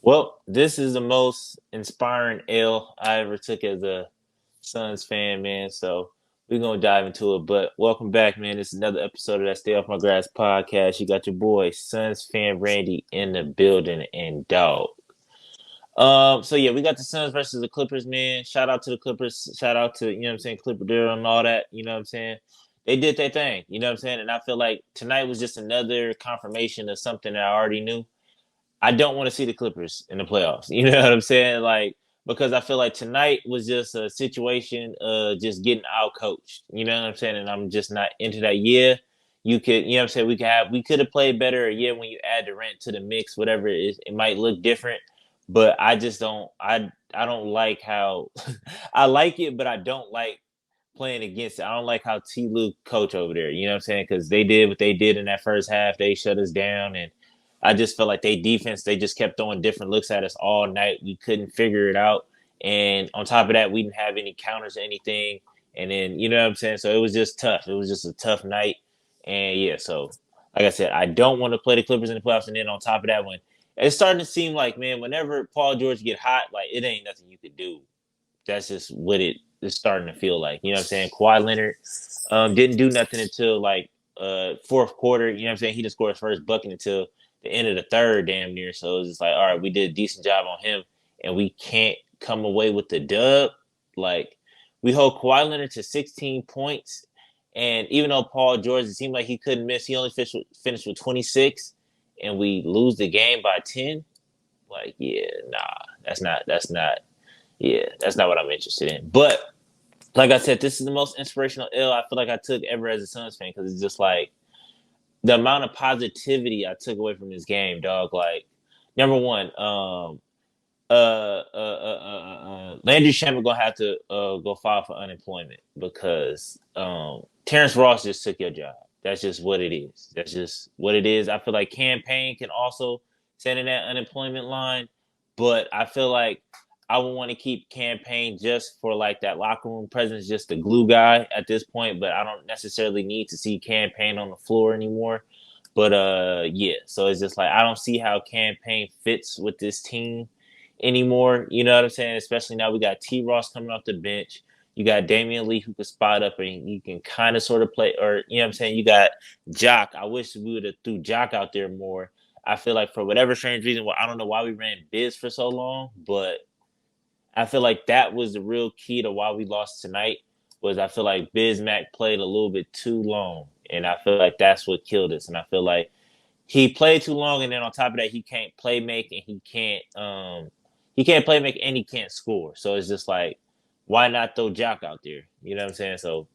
Well, this is the most inspiring L I ever took as a Suns fan, man. So we're gonna dive into it. But welcome back, man. This is another episode of that Stay Off My Grass podcast. You got your boy Suns fan Randy in the building and dog. So yeah, we got the Suns versus the Clippers, man. Shout out to the Clippers. Shout out to, you know what I'm saying, Clipper Dale and all that. You know what I'm saying? They did their thing, you know what I'm saying? And I feel like tonight was just another confirmation of something that I already knew. I don't want to see the Clippers in the playoffs. You know what I'm saying? Like, because I feel like tonight was just a situation of just getting out coached. You know what I'm saying? And I'm just not into that. Yeah, you could, you know what I'm saying? We could have played better. Yeah, when you add the rent to the mix, whatever it is, it might look different. But I just don't, I don't like how, I like it, but I don't like playing against it. I don't like how T. Luke coach over there. You know what I'm saying? Because they did what they did in that first half. They shut us down, and I just felt like they defense. They just kept throwing different looks at us all night. We couldn't figure it out, and on top of that, we didn't have any counters or anything. And then you know what I'm saying. So it was just tough. It was just a tough night, and yeah. So like I said, I don't want to play the Clippers in the playoffs. And then on top of that, when it's starting to seem like, man, whenever Paul George get hot, like it ain't nothing you could do. That's just what it is starting to feel like. You know what I'm saying? Kawhi Leonard didn't do nothing until like fourth quarter. You know what I'm saying? He just scored his first bucket until the end of the third, damn near. So it was just like, all right, we did a decent job on him, and we can't come away with the dub. Like we hold Kawhi Leonard to 16 points, and even though Paul George, it seemed like he couldn't miss, he only finished with 26, and we lose the game by 10. Like, yeah, nah, that's not yeah, that's not what I'm interested in. But like I said, this is the most inspirational L I feel like I took ever as a Suns fan because it's just like the amount of positivity I took away from this game, dog. Like, number one, Landry Shamet gonna have to go file for unemployment because Terrence Ross just took your job. That's just what it is. That's just what it is. I feel like campaign can also send in that unemployment line, but I feel like I would want to keep campaign just for like that locker room presence, just the glue guy at this point. But I don't necessarily need to see campaign on the floor anymore. But yeah, so it's just like I don't see how campaign fits with this team anymore. You know what I'm saying? Especially now we got T. Ross coming off the bench. You got Damian Lee who can spot up and you can kind of sort of play, or you know what I'm saying? You got Jock. I wish we would have threw Jock out there more. I feel like for whatever strange reason, well, I don't know why we ran Biz for so long, but I feel like that was the real key to why we lost tonight. Was I feel like Bismack played a little bit too long, and I feel like that's what killed us. And I feel like he played too long, and then on top of that, he can't play make and he can't play make and he can't score. So it's just like, why not throw Jock out there? You know what I'm saying? So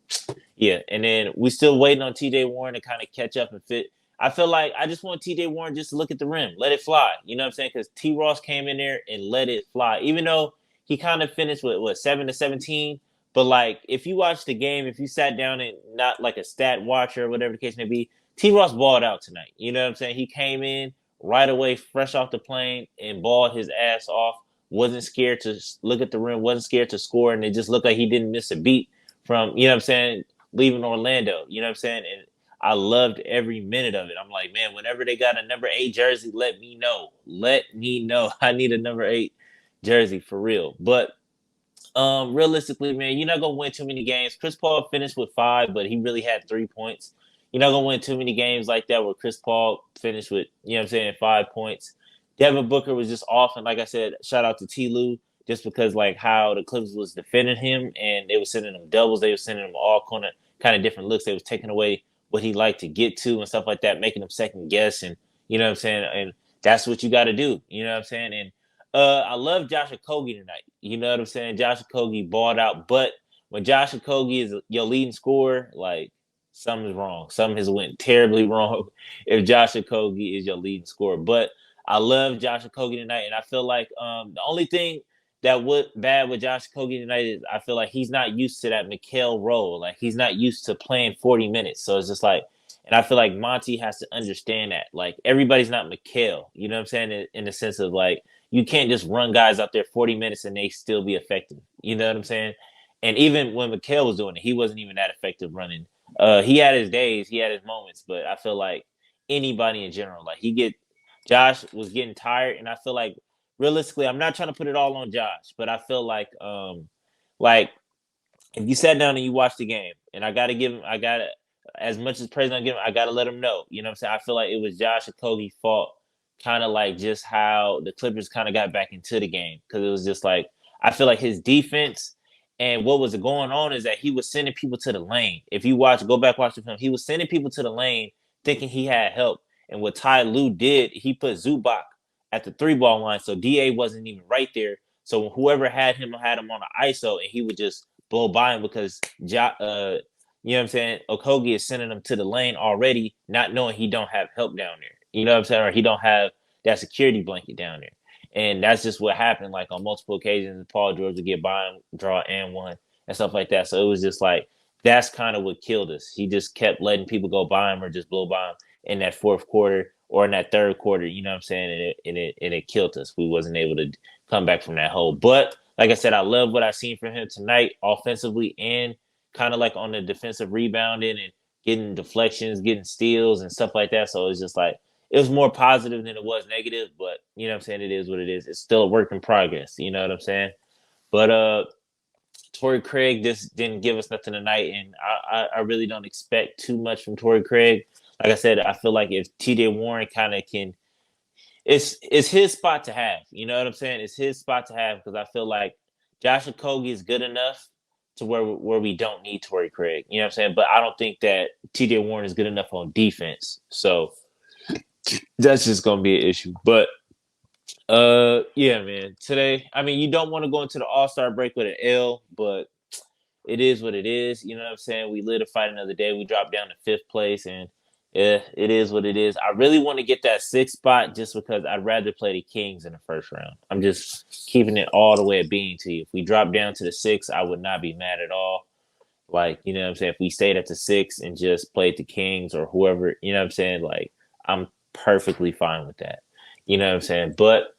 yeah, and then we still waiting on T.J. Warren to kind of catch up and fit. I feel like I just want T.J. Warren just to look at the rim, let it fly. You know what I'm saying? Because T. Ross came in there and let it fly, even though he kind of finished with what 7 to 17. But like, if you watch the game, if you sat down and not like a stat watcher or whatever the case may be, T. Ross balled out tonight. You know what I'm saying? He came in right away, fresh off the plane, and balled his ass off. Wasn't scared to look at the rim. Wasn't scared to score, and it just looked like he didn't miss a beat from you know what I'm saying leaving Orlando. You know what I'm saying? And I loved every minute of it. I'm like, man, whenever they got a number 8 jersey, let me know. Let me know. I need a number 8 jersey for real. But realistically, man, you're not gonna win too many games. Chris Paul finished with 5, but he really had 3 points. You're not gonna win too many games like that where Chris Paul finished with, you know what I'm saying, 5 points. Devin Booker was just off, and like I said, shout out to T. Lou, just because like how the Clippers was defending him and they were sending him doubles, they were sending him all kind of different looks. They was taking away what he liked to get to and stuff like that, making him second guess, and you know what I'm saying, and that's what you got to do. You know what I'm saying, and I love Josh Okogie tonight. You know what I'm saying? Josh Okogie balled out, but when Josh Okogie is your leading scorer, like something's wrong. Something has went terribly wrong if Josh Okogie is your leading scorer. But I love Josh Okogie tonight, and I feel like the only thing that would bad with Josh Okogie tonight is I feel like he's not used to that Mikal role. Like he's not used to playing 40 minutes. So it's just like, and I feel like Monty has to understand that. Like everybody's not Mikal. You know what I'm saying? In the sense of like you can't just run guys out there 40 minutes and they still be effective. You know what I'm saying? And even when Mikal was doing it, he wasn't even that effective running. He had his days, he had his moments, but I feel like anybody in general, like Josh was getting tired, and I feel like realistically, I'm not trying to put it all on Josh, but I feel like if you sat down and you watched the game, and I gotta give him, I gotta as much as praise I give him, I gotta let him know. You know what I'm saying? I feel like it was Josh Okogie's fault, kind of like just how the Clippers kind of got back into the game because it was just like I feel like his defense and what was going on is that he was sending people to the lane. If you go back watch the film, he was sending people to the lane thinking he had help. And what Ty Lue did, he put Zubac at the 3 ball line, so Da wasn't even right there. So whoever had him on the ISO, and he would just blow by him because you know what I'm saying? Okogie is sending him to the lane already, not knowing he don't have help down there. You know what I'm saying? Or he don't have that security blanket down there. And that's just what happened. Like on multiple occasions, Paul George would get by him, draw and one and stuff like that. So it was just like that's kind of what killed us. He just kept letting people go by him or just blow by him in that fourth quarter or in that third quarter. You know what I'm saying? And it killed us. We wasn't able to come back from that hole. But like I said, I love what I seen from him tonight, offensively and kind of like on the defensive rebounding and getting deflections, getting steals and stuff like that. So it's just like it was more positive than it was negative, but you know what I'm saying? It is what it is. It's still a work in progress. You know what I'm saying? But Torrey Craig just didn't give us nothing tonight, and I really don't expect too much from Torrey Craig. Like I said, I feel like if TJ Warren kind of can, it's his spot to have. You know what I'm saying? It's his spot to have because I feel like Josh Okogie is good enough to where we don't need Torrey Craig. You know what I'm saying? But I don't think that TJ Warren is good enough on defense. So that's just gonna be an issue. But yeah, man. Today, I mean, you don't want to go into the All-Star break with an L, but it is what it is. You know what I'm saying? We live to fight another day. We dropped down to fifth place, and yeah, it is what it is. I really want to get that sixth spot just because I'd rather play the Kings in the first round. I'm just keeping it all the way at being to you. If we drop down to the six, I would not be mad at all. Like, you know what I'm saying? If we stayed at the six and just played the Kings or whoever, you know what I'm saying? Like, I'm perfectly fine with that. You know what I'm saying? But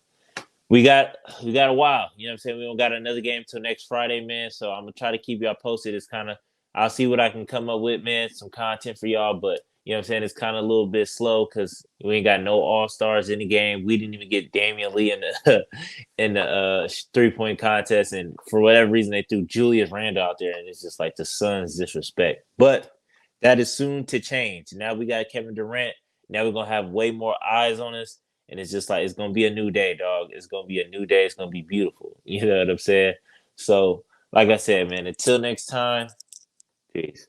we got a while. You know what I'm saying? We don't got another game till next Friday, man. So I'm gonna try to keep y'all posted. It's kind of I'll see what I can come up with, man. Some content for y'all, but you know what I'm saying? It's kind of a little bit slow because we ain't got no all stars in the game. We didn't even get Damian Lee in the in the 3-point contest, and for whatever reason they threw Julius Randle out there, and it's just like the Suns disrespect. But that is soon to change. Now we got Kevin Durant. Now we're gonna have way more eyes on us. And it's just like it's gonna be a new day, dog. It's gonna be a new day. It's gonna be beautiful. You know what I'm saying? So, like I said, man, until next time, peace.